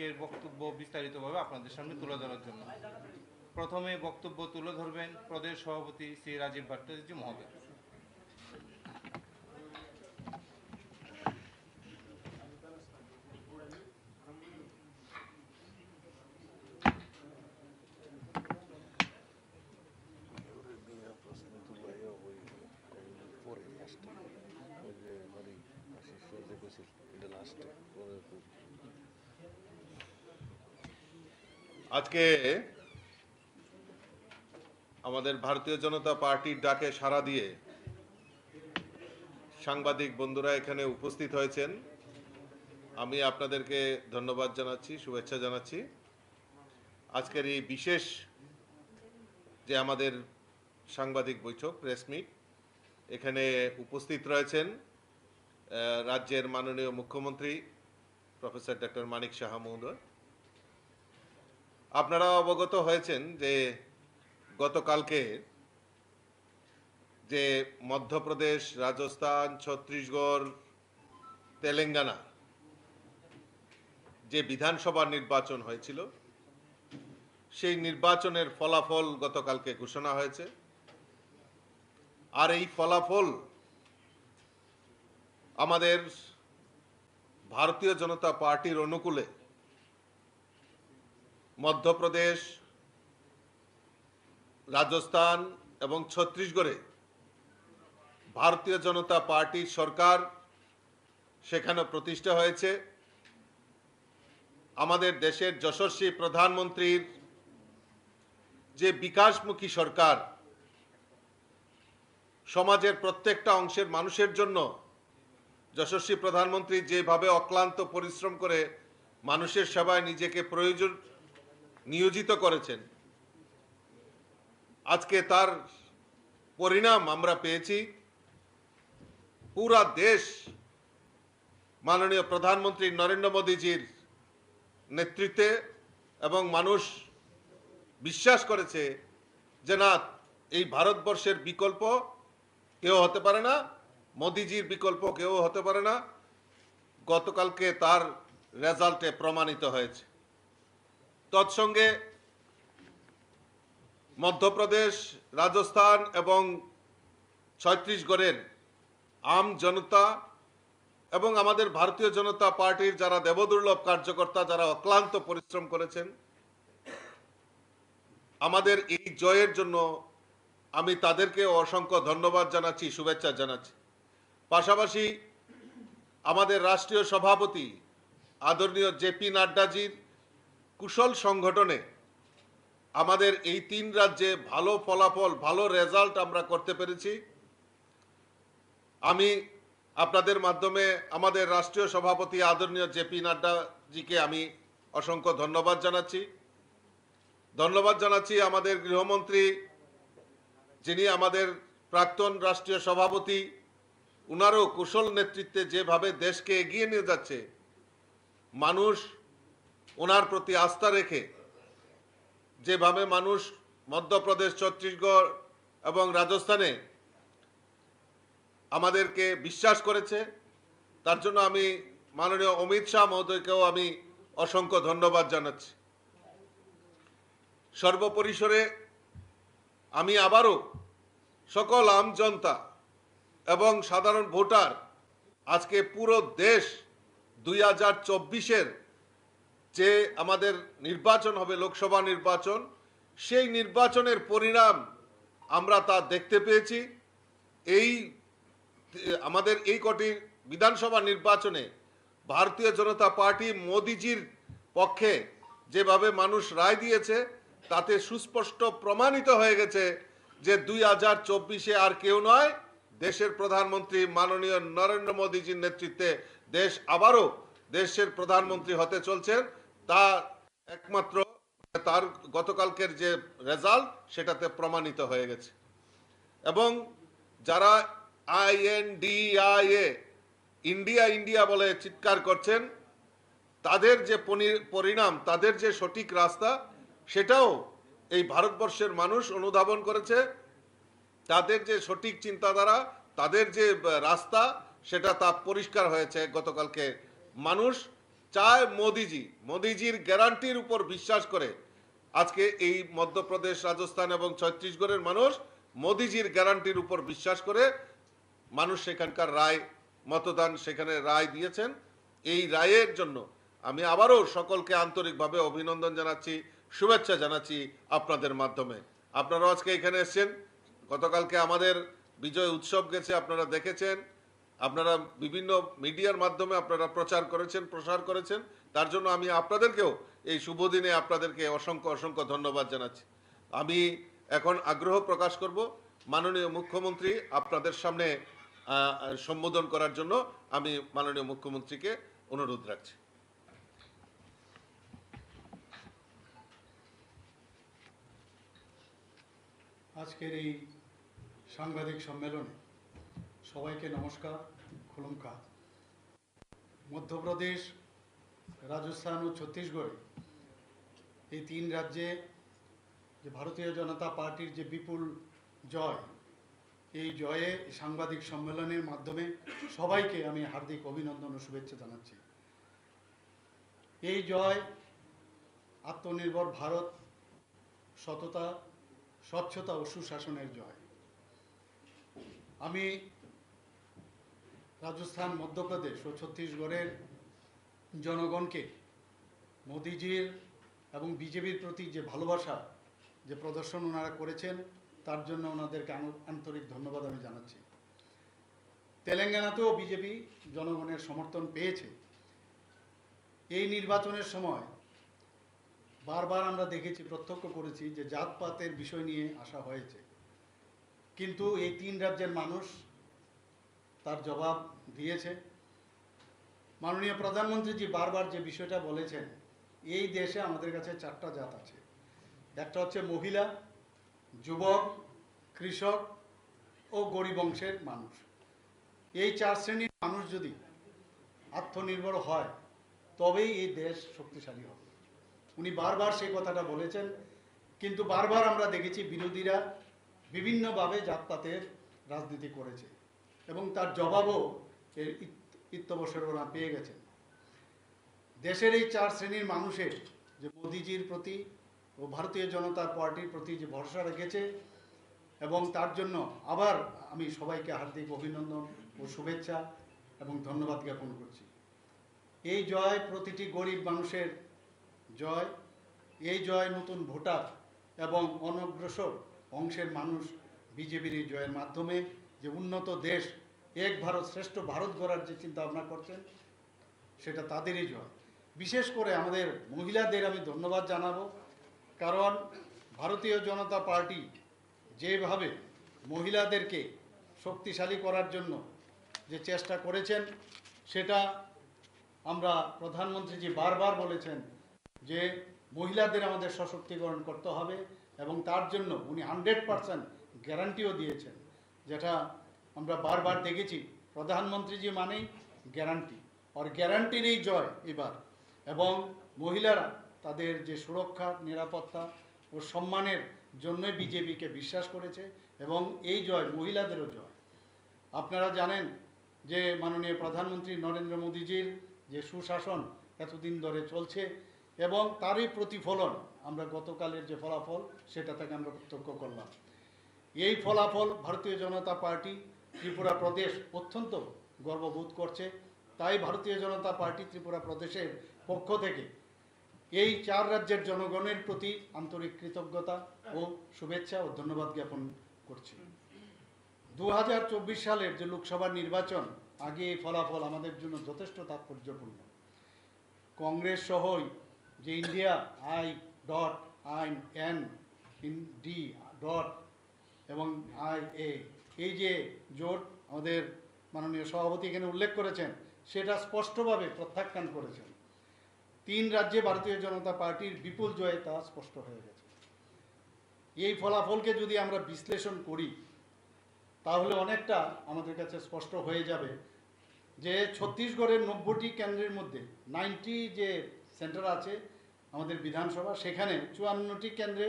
আজকের বক্তব্য বিস্তারিতভাবে আপনাদের সামনে তুলে ধরার জন্য। প্রথমে বক্তব্য তুলে ধরবেন প্রদেশ সভাপতি শ্রী রাজীব ভট্টাচার্য মহোদয়। আজকে আমাদের ভারতীয় জনতা পার্টির ডাকে সাড়া দিয়ে সাংবাদিক বন্ধুরা এখানে উপস্থিত হয়েছেন। আমি আপনাদেরকে ধন্যবাদ জানাচ্ছি, শুভেচ্ছা জানাচ্ছি। আজকের এই বিশেষ যে আমাদের সাংবাদিক বৈঠক, প্রেস মিট, এখানে উপস্থিত রয়েছেন রাজ্যের মাননীয় মুখ্যমন্ত্রী প্রফেসর ডক্টর মানিক সাহা মহোদয়। আপনারা অবগত হয়েছেন যে গতকালকে যে মধ্যপ্রদেশ, রাজস্থান, ছত্তিশগড়, তেলেঙ্গানা যে বিধানসভা নির্বাচন হয়েছিল, সেই নির্বাচনের ফলাফল গতকালকে ঘোষণা হয়েছে। আর এই ফলাফল আমাদের ভারতীয় জনতা পার্টির অনুকূলে মধ্যপ্রদেশ, রাজস্থান এবং ছত্তিশগড়ে ভারতীয় জনতা পার্টির সরকার সেখানে প্রতিষ্ঠা হয়েছে। আমাদের দেশের যশস্বী প্রধানমন্ত্রীর যে বিকাশমুখী সরকার, সমাজের প্রত্যেকটা অংশের মানুষের জন্য যশস্বী প্রধানমন্ত্রী যেভাবে অক্লান্ত পরিশ্রম করে মানুষের সেবায় নিজেকে নিয়োজিত করেছেন, আজকে তার পরিণাম আমরা পেয়েছি। পুরা দেশ মাননীয় প্রধানমন্ত্রী নরেন্দ্র মোদীজির নেতৃত্বে এবং মানুষ বিশ্বাস করেছে যে না, এই ভারতবর্ষের বিকল্প কেউ হতে পারে না, মোদীজির বিকল্প কেউ হতে পারে না। গতকালকে তার রেজাল্টে প্রমাণিত হয়েছে। তৎসঙ্গে মধ্যপ্রদেশ, রাজস্থান এবং ছত্তিশগড়ের আম জনতা এবং আমাদের ভারতীয় জনতা পার্টির যারা দেবদুর্লভ কার্যকর্তা, যারা অক্লান্ত পরিশ্রম করেছেন, আমাদের এই জয়ের জন্য আমি তাদেরকে অসংখ্য ধন্যবাদ জানাচ্ছি, শুভেচ্ছা জানাচ্ছি। পাশাপাশি আমাদের রাষ্ট্রীয় সভাপতি আদরণীয় জেপি নাড্ডাজির কুশল সংগঠনে আমাদের এই 3 রাজ্যে ভালো ফলাফল, ভালো রেজাল্ট আমরা করতে পেরেছি। আমি আপনাদের মাধ্যমে আমাদের রাষ্ট্রীয় সভাপতি আদরণীয় জেপি নাড্ডাজিকে আমি অসংখ্য ধন্যবাদ জানাচ্ছি। ধন্যবাদ জানাচ্ছি আমাদের গৃহমন্ত্রী, যিনি আমাদের প্রাক্তন রাষ্ট্রীয় সভাপতি, উনারও কুশল নেতৃত্বে যেভাবে দেশকে এগিয়ে নিয়ে যাচ্ছে, মানুষ ওনার প্রতি আস্থা রেখে যেভাবে মানুষ মধ্যপ্রদেশ, ছত্তিশগড় এবং রাজস্থানে আমাদেরকে বিশ্বাস করেছে, তার জন্য আমি মাননীয় অমিত শাহ মহোদয়কেও আমি অসংখ্য ধন্যবাদ জানাচ্ছি। সর্বপরিসরে আমি আবারও সকল আম জনতা এবং সাধারণ ভোটার, আজকে পুরো দেশ 2024-এর যে আমাদের নির্বাচন হবে, লোকসভা নির্বাচন, সেই নির্বাচনের পরিণাম আমরা তা দেখতে পেয়েছি। আমাদের এই কটি বিধানসভা নির্বাচনে ভারতীয় জনতা পার্টি মোদিজির পক্ষে যেভাবে মানুষ রায় দিয়েছে, তাতে সুস্পষ্ট প্রমাণিত হয়ে গেছে যে 2024-এ আর কেউ নয়, দেশের প্রধানমন্ত্রী মাননীয় নরেন্দ্র মোদীজির নেতৃত্বে দেশ আবারও দেশের প্রধানমন্ত্রী হতে চলছেন। তা একমাত্র তার গতকালকের যে রেজাল্ট, সেটাতে প্রমাণিত হয়ে গেছে। এবং যারা INDIA ইন্ডিয়া ইন্ডিয়া বলে চিৎকার করছেন, তাদের যে পরিণাম, তাদের যে সঠিক রাস্তা, সেটাও এই ভারতবর্ষের মানুষ অনুধাবন করেছে। তাদের যে সঠিক চিন্তাধারা, তাদের যে রাস্তা, সেটা তা পরিষ্কার হয়েছে গতকালকে। মানুষ চায় মোদিজির গ্যারান্টির উপর বিশ্বাস করে আজকে এই মধ্যপ্রদেশ, রাজস্থান এবং ছত্তিশগড়ের মানুষ মোদিজির গ্যারান্টির উপর বিশ্বাস করে মানুষ সেখানকার মতদান সেখানে রায় দিয়েছেন। এই রায়ের জন্য আমি আবারও সকলকে আন্তরিকভাবে অভিনন্দন জানাচ্ছি, শুভেচ্ছা জানাচ্ছি আপনাদের মাধ্যমে। আপনারা আজকে এখানে এসেছেন, গতকালকে আমাদের বিজয় উৎসব গেছে, আপনারা দেখেছেন, আপনারা বিভিন্ন মিডিয়ার মাধ্যমে আপনারা প্রচার করেছেন, প্রসার করেছেন, তার জন্য আমি আপনাদেরকেও এই শুভ দিনে আপনাদেরকে অসংখ্য অসংখ্য ধন্যবাদ জানাচ্ছি। আমি এখন আগ্রহ প্রকাশ করব মাননীয় মুখ্যমন্ত্রী আপনাদের সামনে সম্বোধন করার জন্য আমি মাননীয় মুখ্যমন্ত্রীকে অনুরোধ রাখছি। আজকের এই সাংবাদিক সম্মেলনে সবাইকে নমস্কার, খুলুমখা। মধ্যপ্রদেশ, রাজস্থান ও ছত্তিশগড়ে এই তিন রাজ্যে যে ভারতীয় জনতা পার্টির যে বিপুল জয়, এই জয়ে সাংবাদিক সম্মেলনের মাধ্যমে সবাইকে আমি হার্দিক অভিনন্দন ও শুভেচ্ছা জানাচ্ছি। এই জয় আত্মনির্ভর ভারত, সততা, স্বচ্ছতা ও সুশাসনের জয়। আমি রাজস্থান, মধ্যপ্রদেশ ও ছত্তিশগড়ের জনগণকে মোদিজির এবং বিজেপির প্রতি যে ভালোবাসা, যে প্রদর্শন ওনারা করেছেন, তার জন্য ওনাদেরকে আন্তরিক ধন্যবাদ আমি জানাচ্ছি। তেলেঙ্গানাতেও বিজেপি জনগণের সমর্থন পেয়েছে। এই নির্বাচনের সময় বারবার আমরা দেখেছি, প্রত্যক্ষ করেছি যে জাতপাতের বিষয় নিয়ে আসা হয়েছে, কিন্তু এই তিন রাজ্যের মানুষ তার জবাব দিয়েছে। মাননীয় প্রধানমন্ত্রীজি বারবার যে বিষয়টা বলেছেন, এই দেশে আমাদের কাছে চারটা জাত আছে। একটা হচ্ছে মহিলা, যুবক, কৃষক ও গরিব অংশের মানুষ। এই চার শ্রেণীর মানুষ যদি আত্মনির্ভর হয় তবেই এই দেশ শক্তিশালী হবে। উনি বারবার সেই কথাটা বলেছেন, কিন্তু বারবার আমরা দেখেছি বিরোধীরা বিভিন্নভাবে জাতপাতের রাজনীতি করেছে এবং তার জবাবও এর ইত্যবসর ওরা পেয়ে গেছেন। দেশের এই চার শ্রেণীর মানুষের যে মোদিজির প্রতি ও ভারতীয় জনতা পার্টির প্রতি যে ভরসা রেখেছে, এবং তার জন্য আবার আমি সবাইকে হার্দিক অভিনন্দন ও শুভেচ্ছা এবং ধন্যবাদ জ্ঞাপন করছি। এই জয় প্রতিটি গরিব মানুষের জয়। এই জয় নতুন ভোটার এবং অনগ্রসর অংশের মানুষ বিজেপির এই জয়ের মাধ্যমে যে উন্নত দেশ, এক ভারত শ্রেষ্ঠ ভারত গড়ার যে চিন্তা ভাবনা করছেন, সেটা তাদেরই জয়। বিশেষ করে আমাদের মহিলাদের আমি ধন্যবাদ জানাবো, কারণ ভারতীয় জনতা পার্টি যেভাবে মহিলাদেরকে শক্তিশালী করার জন্য যে চেষ্টা করেছেন, সেটা আমরা প্রধানমন্ত্রীজি বারবার বলেছেন যে মহিলাদের আমাদের সশক্তিকরণ করতে হবে, এবং তার জন্য উনি 100% গ্যারান্টিও দিয়েছেন, যেটা আমরা বারবার দেখেছি। প্রধানমন্ত্রীজি মানেই গ্যারান্টি, আর গ্যারান্টির এই জয় এবার। এবং মহিলারা তাদের যে সুরক্ষা, নিরাপত্তা ও সম্মানের জন্য বিজেপিকে বিশ্বাস করেছে, এবং এই জয় মহিলাদেরও জয়। আপনারা জানেন যে মাননীয় প্রধানমন্ত্রী নরেন্দ্র মোদীজির যে সুশাসন এতদিন ধরে চলছে, এবং তারই প্রতিফলন আমরা গতকালের যে ফলাফল, সেটা থেকে আমরা প্রত্যক্ষ করলাম। এই ফলাফল ভারতীয় জনতা পার্টি ত্রিপুরা প্রদেশ অত্যন্ত গর্ববোধ করছে। তাই ভারতীয় জনতা পার্টি ত্রিপুরা প্রদেশের পক্ষ থেকে এই চার রাজ্যের জনগণের প্রতি আন্তরিক কৃতজ্ঞতা ও শুভেচ্ছা ও ধন্যবাদ জ্ঞাপন করছি। 2024 সালের যে লোকসভা নির্বাচন, আগে এই ফলাফল আমাদের জন্য যথেষ্ট তাৎপর্যপূর্ণ। কংগ্রেস সহই যে ইন্ডিয়া IND এবং IA, এই যে জোট আমাদের মাননীয় সভাপতি এখানে উল্লেখ করেছেন, সেটা স্পষ্টভাবে প্রত্যাখ্যান করেছেন। তিন রাজ্যে ভারতীয় জনতা পার্টির বিপুল জয়ে তা স্পষ্ট হয়ে গেছে। এই ফলাফলকে যদি আমরা বিশ্লেষণ করি, তাহলে অনেকটা আমাদের কাছে স্পষ্ট হয়ে যাবে যে ছত্তিশগড়ের 90টি কেন্দ্রের মধ্যে 90 যে সেন্টার আছে আমাদের বিধানসভা, সেখানে 54টি কেন্দ্রে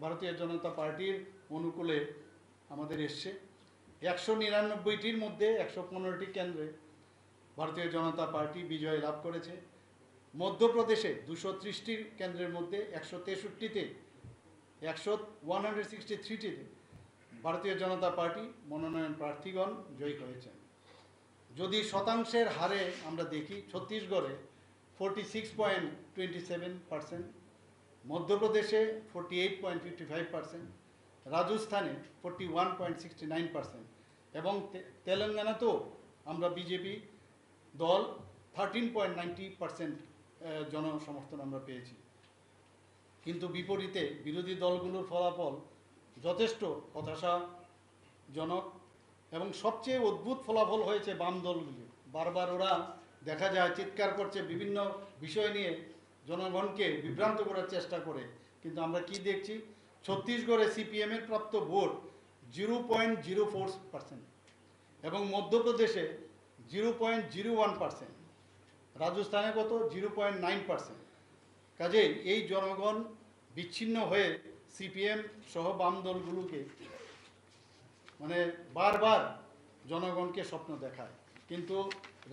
ভারতীয় জনতা পার্টির অনুকূলে আমাদের এসছে। 199টির মধ্যে 115টি কেন্দ্রে ভারতীয় জনতা পার্টি বিজয় লাভ করেছে। মধ্যপ্রদেশে 230টি কেন্দ্রের মধ্যে 163তে 163টিতে ভারতীয় জনতা পার্টি মনোনয়ন প্রার্থীগণ জয়ী হয়েছেন। যদি শতাংশের হারে আমরা দেখি, ছত্তিশগড়ে 46.27%, মধ্যপ্রদেশে 48.55%, রাজস্থানে 41.69% এবং তেলেঙ্গানাতেও আমরা বিজেপি দল 13.90% জনসমর্থন আমরা পেয়েছি। কিন্তু বিপরীতে বিরোধী দলগুলোর ফলাফল যথেষ্ট হতাশাজনক এবং সবচেয়ে অদ্ভুত ফলাফল হয়েছে বাম দলগুলি। বারবার ওরা দেখা যায় চিৎকার করছে বিভিন্ন বিষয় নিয়ে, জনগণকে বিভ্রান্ত করার চেষ্টা করে, কিন্তু আমরা কি দেখছি, ছত্তিশগড়ে সিপিএমের প্রাপ্ত ভোট 0.04% এবং মধ্যপ্রদেশে 0.01%, রাজস্থানে কত 0.9%। কাজেই এই জনগণ বিচ্ছিন্ন হয়ে সিপিএম সহ বাম দলগুলোকে মানে বারবার জনগণকে স্বপ্ন দেখায়, কিন্তু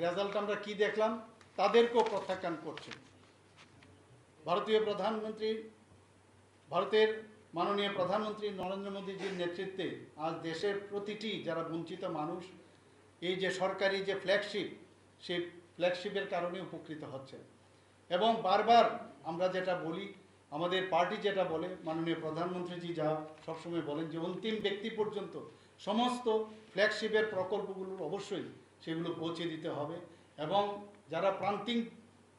রেজাল্ট আমরা কি দেখলাম, তাদেরকেও প্রত্যাখ্যান করছে। ভারতের মাননীয় প্রধানমন্ত্রী নরেন্দ্র মোদীজির নেতৃত্বে আজ দেশের প্রতিটি যারা বঞ্চিত মানুষ এই যে সরকারি যে ফ্ল্যাগশিপ, সেই ফ্ল্যাগশিপের কারণে উপকৃত হচ্ছে। এবং বারবার আমরা যেটা বলি, আমাদের পার্টি যেটা বলে, মাননীয় প্রধানমন্ত্রীজি যা সবসময় বলেন যে অন্তিম ব্যক্তি পর্যন্ত সমস্ত ফ্ল্যাগশিপের প্রকল্পগুলো অবশ্যই সেগুলো পৌঁছে দিতে হবে এবং যারা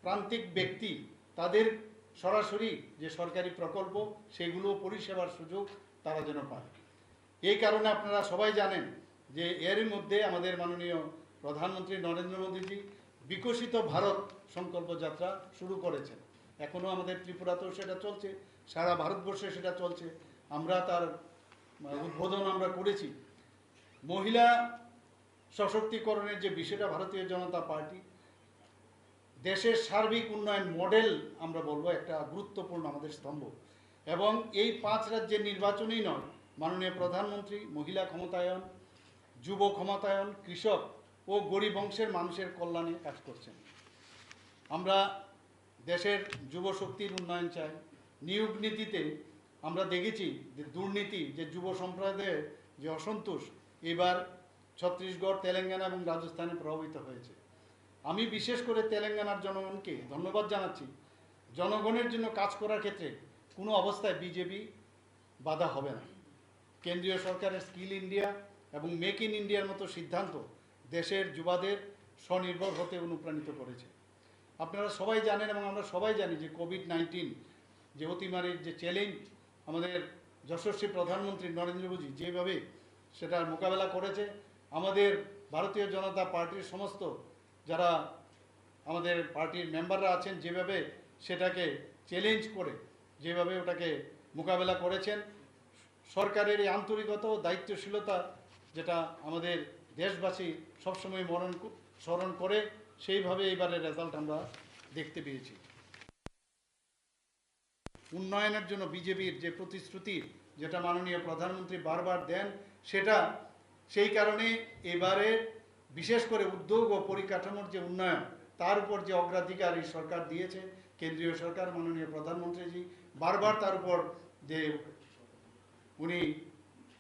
প্রান্তিক ব্যক্তি তাদের সরাসরি যে সরকারি প্রকল্প সেগুলো পরিষেবার সুযোগ তারা যেন পায়। এই কারণে আপনারা সবাই জানেন যে এরই মধ্যে আমাদের মাননীয় প্রধানমন্ত্রী নরেন্দ্র মোদীজি বিকশিত ভারত সংকল্প যাত্রা শুরু করেছেন। এখনও আমাদের ত্রিপুরাতেও সেটা চলছে, সারা ভারতবর্ষে সেটা চলছে। আমরা তার উদ্বোধন আমরা করেছি। মহিলা সশক্তিকরণের যে বিষয়টা, ভারতীয় জনতা পার্টি দেশের সার্বিক উন্নয়ন মডেল আমরা বলবো একটা গুরুত্বপূর্ণ আমাদের স্তম্ভ। এবং এই 5 রাজ্যের নির্বাচনেই নয়, মাননীয় প্রধানমন্ত্রী মহিলা ক্ষমতায়ন, যুব ক্ষমতায়ন, কৃষক ও গরিব অংশের মানুষের কল্যাণে কাজ করছেন। আমরা দেশের যুব শক্তির উন্নয়ন চাই। নিয়োগ নীতিতে আমরা দেখেছি যে দুর্নীতি, যে যুব সম্প্রদায়ের যে অসন্তোষ এবার ছত্তিশগড়, তেলেঙ্গানা এবং রাজস্থানে প্রভাবিত হয়েছে। আমি বিশেষ করে তেলেঙ্গানার জনগণকে ধন্যবাদ জানাচ্ছি। জনগণের জন্য কাজ করার ক্ষেত্রে কোনো অবস্থায় বিজেপি বাধা হবে না। কেন্দ্রীয় সরকারের স্কিল ইন্ডিয়া এবং মেক ইন ইন্ডিয়ার মতো সিদ্ধান্ত দেশের যুবাদের স্বনির্ভর হতে অনুপ্রাণিত করেছে। আপনারা সবাই জানেন এবং আমরা সবাই জানি যে কোভিড-19 যে অতিমারীর যে চ্যালেঞ্জ আমাদের যশস্বী প্রধানমন্ত্রী নরেন্দ্র মোদী যেভাবে সেটার মোকাবেলা করেছে, আমাদের ভারতীয় জনতা পার্টির সমস্ত যারা আমাদের পার্টির মেম্বাররা আছেন যেভাবে সেটাকে চ্যালেঞ্জ করে যেভাবে ওটাকে মোকাবেলা করেছেন, সরকারের এই আন্তরিকতা ও দায়িত্বশীলতা যেটা আমাদের দেশবাসী সবসময় স্মরণ করে, সেইভাবে এইবারের রেজাল্ট আমরা দেখতে পেয়েছি। উন্নয়নের জন্য বিজেপির যে প্রতিশ্রুতি যেটা মাননীয় প্রধানমন্ত্রী বারবার দেন, সেটা সেই কারণে এবারে বিশেষ করে উদ্যোগ ও পরিকাঠামোর যে উন্নয়ন তার উপর যে অগ্রাধিকার এই সরকার দিয়েছে, কেন্দ্রীয় সরকার মাননীয় প্রধানমন্ত্রীজি বারবার তার উপর যে উনি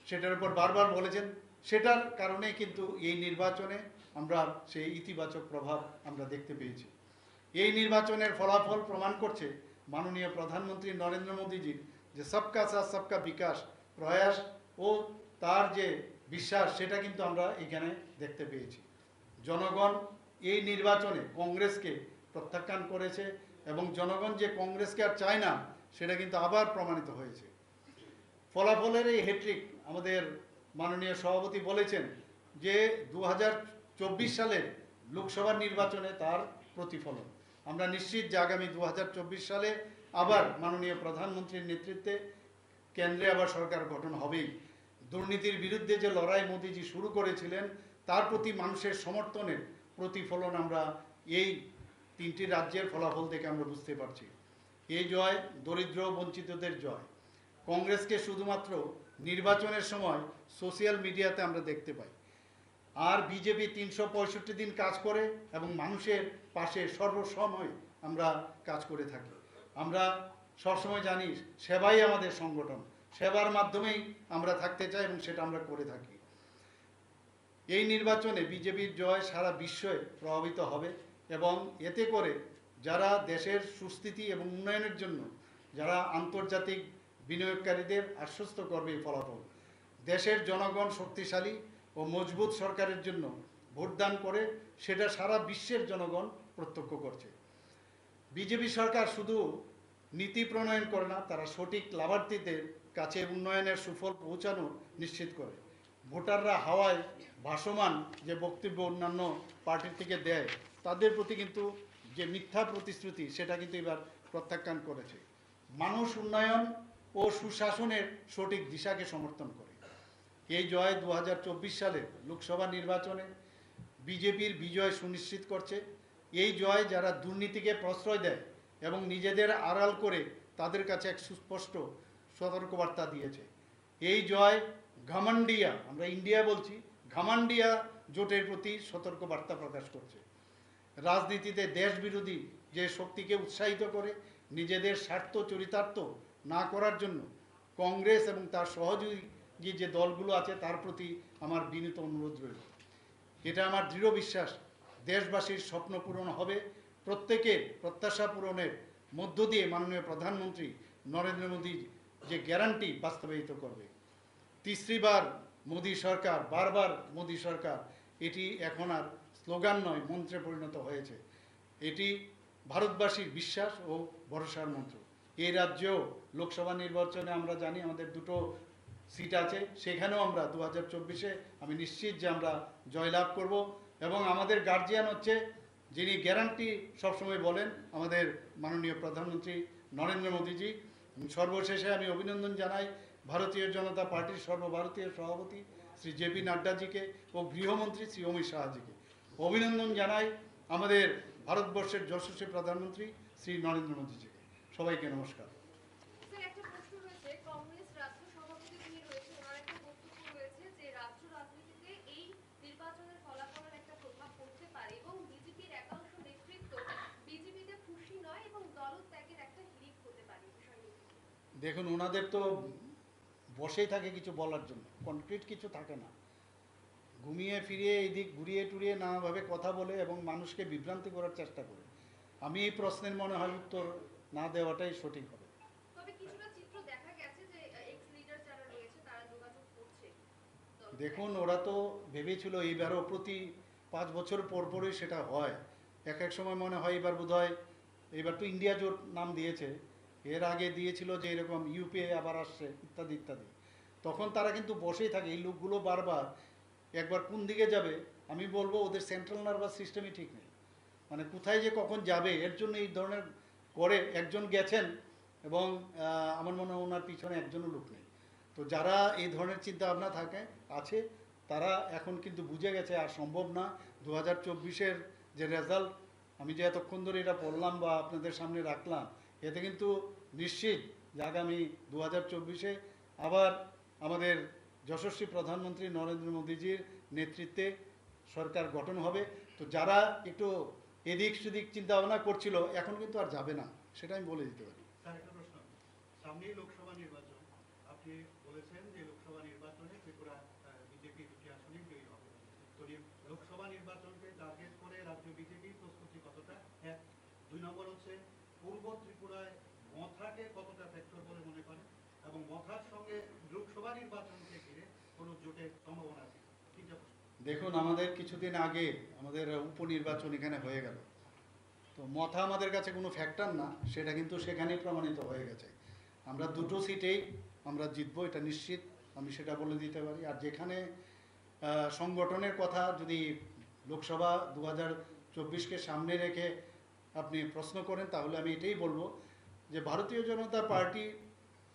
সেটার উপর বারবার বলেছেন, সেটার কারণে কিন্তু এই নির্বাচনে আমরা সেই ইতিবাচক প্রভাব আমরা দেখতে পেয়েছি। এই নির্বাচনের ফলাফল প্রমাণ করছে মাননীয় প্রধানমন্ত্রী নরেন্দ্র মোদীজির যে সবকা সাথ সবকা বিকাশ প্রয়াস ও তার যে বিশ্বাস, সেটা কিন্তু আমরা এখানে দেখতে পেয়েছি। জনগণ এই নির্বাচনে কংগ্রেসকে প্রত্যাখ্যান করেছে এবং জনগণ যে কংগ্রেসকে আর চায় না সেটা কিন্তু আবার প্রমাণিত হয়েছে। ফলাফলের এই হ্যাট্রিক আমাদের মাননীয় সভাপতি বলেছেন যে 2024 সালের লোকসভা নির্বাচনে তার প্রতিফলন। আমরা নিশ্চিত যে আগামী 2024 সালে আবার মাননীয় প্রধানমন্ত্রীর নেতৃত্বে কেন্দ্রে আবার সরকার গঠন হবেই। দুর্নীতির বিরুদ্ধে যে লড়াই মোদীজি শুরু করেছিলেন তার প্রতি মানুষের সমর্থনের প্রতিফলন আমরা এই 3টি রাজ্যের ফলাফল থেকে আমরা বুঝতে পারছি। এই জয় দরিদ্র বঞ্চিতদের জয়। কংগ্রেসকে শুধুমাত্র নির্বাচনের সময় সোশ্যাল মিডিয়াতে আমরা দেখতে পাই, আর বিজেপি 365 দিন কাজ করে এবং মানুষের পাশে সর্বসময় আমরা কাজ করে থাকি। আমরা সবসময় জানি সেবাই আমাদের সংগঠন, সেবার মাধ্যমেই আমরা থাকতে চাই এবং সেটা আমরা করে থাকি। এই নির্বাচনে বিজেপির জয় সারা বিশ্বে প্রভাবিত হবে এবং এতে করে যারা দেশের সুস্থিতি এবং উন্নয়নের জন্য যারা আন্তর্জাতিক বিনিয়োগকারীদের আশ্বস্ত করবে এই ফলাফল, দেশের জনগণ শক্তিশালী ও মজবুত সরকারের জন্য ভোটদান করে সেটা সারা বিশ্বের জনগণ প্রত্যক্ষ করছে। বিজেপি সরকার শুধু নীতি প্রণয়ন করে না, তারা সঠিক লাভার্থীদের কাছে উন্নয়নের সুফল পৌঁছানো নিশ্চিত করে। ভোটাররা হাওয়ায় ভাসমান যে বক্তব্য অন্যান্য পার্টির থেকে দেয়, তাদের প্রতি কিন্তু যে মিথ্যা প্রতিশ্রুতি সেটা কিন্তু এবার প্রত্যাখ্যান করেছে। মানুষ উন্নয়ন ও সুশাসনের সঠিক দিশাকে সমর্থন করে। এই জয় 2024 সালের লোকসভা নির্বাচনে বিজেপির বিজয় সুনিশ্চিত করছে। এই জয় যারা দুর্নীতিকে প্রশ্রয় দেয় এবং নিজেদের আড়াল করে তাদের কাছে এক সুস্পষ্ট সতর্কবার্তা দিয়েছে। এই জয় ঘামান্ডিয়া, আমরা ইন্ডিয়া বলছি, ঘামান্ডিয়া জোটের প্রতি সতর্কবার্তা প্রকাশ করছে। রাজনীতিতে দেশ বিরোধী যে শক্তিকে উৎসাহিত করে নিজেদের স্বার্থ চরিতার্থ না করার জন্য কংগ্রেস এবং তার সহযোগী যে দলগুলো আছে তার প্রতি আমার বিনীত অনুরোধ রইল। এটা আমার দৃঢ় বিশ্বাস, দেশবাসীর স্বপ্ন পূরণ হবে, প্রত্যেকের প্রত্যাশা পূরণের মধ্য দিয়ে মাননীয় প্রধানমন্ত্রী নরেন্দ্র মোদী যে গ্যারান্টি বাস্তবায়িত করবে। তিসরিবার মোদী সরকার, বারবার মোদী সরকার, এটি এখন আর স্লোগান নয়, মন্ত্রে পরিণত হয়েছে। এটি ভারতবাসীর বিশ্বাস ও ভরসার মন্ত্র। এই রাজ্যেও লোকসভা নির্বাচনে আমরা জানি আমাদের দুটো সিট আছে, সেখানেও আমরা 2024-এ আমি নিশ্চিত যে আমরা জয়লাভ করব এবং আমাদের গার্জিয়ান হচ্ছে, যিনি গ্যারান্টি সবসময় বলেন, আমাদের মাননীয় প্রধানমন্ত্রী নরেন্দ্র মোদীজি। সর্বশেষে আমি অভিনন্দন জানাই ভারতীয় জনতা পার্টির সর্বভারতীয় সভাপতি শ্রী জেপি নাড্ডাজিকে ও গৃহমন্ত্রী শ্রী অমিত শাহজিকে। অভিনন্দন জানাই আমাদের ভারতবর্ষের যশস্বী প্রধানমন্ত্রী শ্রী নরেন্দ্র মোদীজিকে। সবাইকে নমস্কার। স্যার, একটা প্রশ্ন রয়েছে, কংগ্রেস রাজ্য সভাপতি যিনি রয়েছে ওনার একটা বক্তব্য রয়েছে যে রাজ্য রাজনীতিতে এই নির্বাচনের ফলাফলের একটা প্রভাব পড়তে পারে এবং বিজেপির একাংশ নেতৃত্ব বিজেপিতে খুশি নয় এবং দলত্যাগের একটা হিড়িক হতে পারে। দেখুন, ওনাদের তো বসেই থাকে কিছু বলার জন্য, কনক্রিট কিছু থাকে না। ঘুমিয়ে ফিরিয়ে এইদিক ঘুরিয়ে টুরিয়ে নানাভাবে কথা বলে এবং মানুষকে বিভ্রান্তি করার চেষ্টা করে। আমি এই প্রশ্নের মনে হয় উত্তর না দেওয়াটাই সঠিক হবে। তবে কিছুটা চিত্র দেখা গেছে যে এক্স লিডার যারা রয়েছে তারা যোগাযোগ করছে। দেখুন, ওরা তো ভেবেছিল এইবারও প্রতি 5 বছর পর পরই সেটা হয়। এক এক সময় মনে হয় এবার বোধহয়, এবার তো ইন্ডিয়া জোট নাম দিয়েছে, এর আগে দিয়েছিল যে এরকম ইউপিএ আবার আসছে ইত্যাদি ইত্যাদি। তখন তারা কিন্তু বসেই থাকে, এই লোকগুলো বারবার একবার কোন দিকে যাবে। আমি বলবো ওদের সেন্ট্রাল নার্ভাস সিস্টেমই ঠিক নেই, মানে কোথায় যে কখন যাবে এর জন্য এই ধরনের করে। একজন গেছেন এবং আমার মনে হয় ওনার পিছনে একজনও লোক নেই। তো যারা এই ধরনের চিন্তা ভাবনা থাকে আছে, তারা এখন কিন্তু বুঝে গেছে আর সম্ভব না। 2024-এর যে রেজাল্ট আমি যে এতক্ষণ ধরে এটা পড়লাম বা আপনাদের সামনে রাখলাম, এতে কিন্তু নিশ্চিত যে আগামী 2024-এ আবার আমাদের যশস্বী প্রধানমন্ত্রী নরেন্দ্র মোদীজির নেতৃত্বে সরকার গঠন হবে। তো যারা একটু এদিক সেদিক চিন্তা ভাবনা করছিল এখন কিন্তু আর যাবে না, সেটা আমি বলে দিতে পারি। স্যার, একটা প্রশ্ন, সামনেই লোকসভা নির্বাচন, আপনি বলেছেন যে লোকসভা নির্বাচনে ত্রিপুরা বিজেপি 2টি আসনেই জয়ী হবে। তো লোকসভা নির্বাচনকে টার্গেট করে রাজ্য বিজেপির প্রস্তুতি কতটা? 1, 2 নম্বর হচ্ছে পূর্ব ত্রিপুরায় মথাকে কতটা ফ্যাক্টর বলে মনে করেন এবং মথার সঙ্গে লোকসভা নির্বাচনকে ঘিরে কোনো জোটের সম্ভাবনা আছে? দেখুন, আমাদের কিছুদিন আগে আমাদের উপনির্বাচন এখানে হয়ে গেল, তো মথা আমাদের কাছে কোনো ফ্যাক্টর না, সেটা কিন্তু সেখানেই প্রমাণিত হয়ে গেছে। আমরা দুটো সিটেই আমরা জিতবো, এটা নিশ্চিত, আমি সেটা বলে দিতে পারি। আর যেখানে সংগঠনের কথা যদি লোকসভা 2024-কে সামনে রেখে আপনি প্রশ্ন করেন, তাহলে আমি এটাই বলবো যে ভারতীয় জনতা পার্টি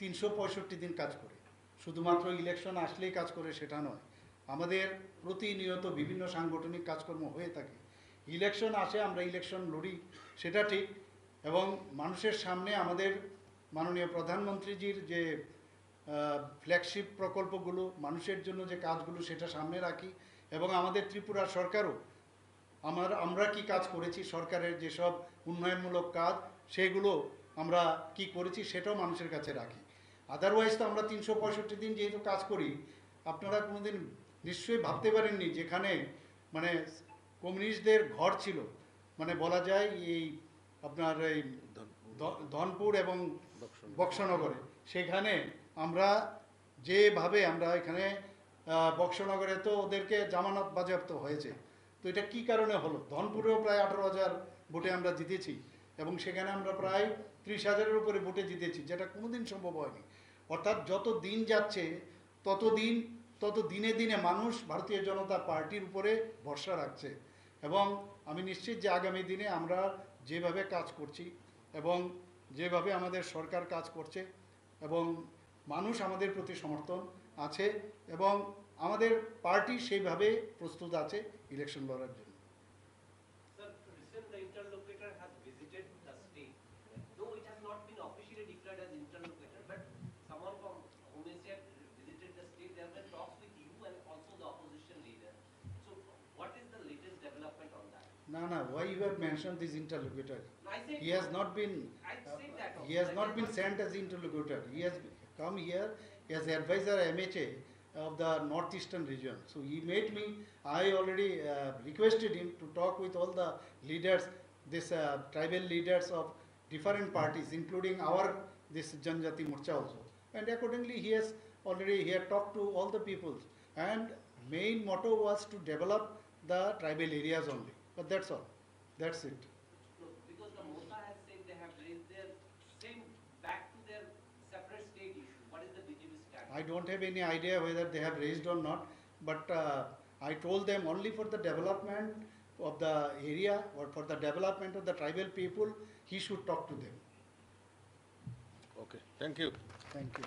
365 দিন কাজ করে, শুধুমাত্র ইলেকশন আসলেই কাজ করে সেটা নয়। আমাদের প্রতিনিয়ত বিভিন্ন সাংগঠনিক কাজকর্ম হয়ে থাকে। ইলেকশন আসে, আমরা ইলেকশন লড়ি, সেটা ঠিক, এবং মানুষের সামনে আমাদের মাননীয় প্রধানমন্ত্রীজির যে ফ্ল্যাগশিপ প্রকল্পগুলো, মানুষের জন্য যে কাজগুলো, সেটা সামনে রাখি। এবং আমাদের ত্রিপুরা সরকারও আমরা কি কাজ করেছি, সরকারের যেসব উন্নয়নমূলক কাজ সেগুলো আমরা কি করেছি সেটাও মানুষের কাছে রাখি। আদারওয়াইজ তো আমরা 365 দিন যেহেতু কাজ করি, আপনারা কোনোদিন নিশ্চয়ই ভাবতে পারেননি যেখানে মানে কমিউনিস্টদের ঘর ছিল, মানে বলা যায় এই আপনার এই ধনপুর এবং বক্সনগরে, সেখানে আমরা যেভাবে আমরা এখানে বক্সনগরে তো ওদেরকে জামানত বাজেয়াপ্ত হয়েছে। তো এটা কি কারণে হলো? ধনপুরেও প্রায় 18,000 ভোটে আমরা জিতেছি এবং সেখানে আমরা প্রায় 30,000-এর উপরে ভোটে জিতেছি, যেটা কোনোদিন সম্ভব হয়নি। অর্থাৎ যত দিন যাচ্ছে তত দিনে দিনে মানুষ ভারতীয় জনতা পার্টির উপরে ভরসা রাখছে এবং আমি নিশ্চিত যে আগামী দিনে আমরা যেভাবে কাজ করছি এবং যেভাবে আমাদের সরকার কাজ করছে এবং মানুষ আমাদের প্রতি সমর্থন আছে এবং আমাদের পার্টি সেইভাবে প্রস্তুত আছে ইলেকশন লড়ার জন্য। Sir, recent the interlocutor has visited the state. Though it has not been officially declared as interlocutor, but someone from Home Ministry visited the state. There were talks with you and also the opposition leader. So, what is the latest development on that? No, why you have mentioned this interlocutor? No, I said He has not been I said that. he has not been sent as interlocutor. He has come here as advisor MHA of the northeastern region. So he made me, I already requested him to talk with all the leaders, tribal leaders of different parties, including this Janjati Morcha also. And accordingly he had talked to all the peoples. And main motto was to develop the tribal areas only. But that's all. That's it. No, because the Mota has said they have raised their same back to their separate state issue. What is the BJP stand? I don't have any idea whether they have raised or not, but I told them only for the development of the area or for the development of the tribal people, he should talk to them. Okay, thank you. Thank you.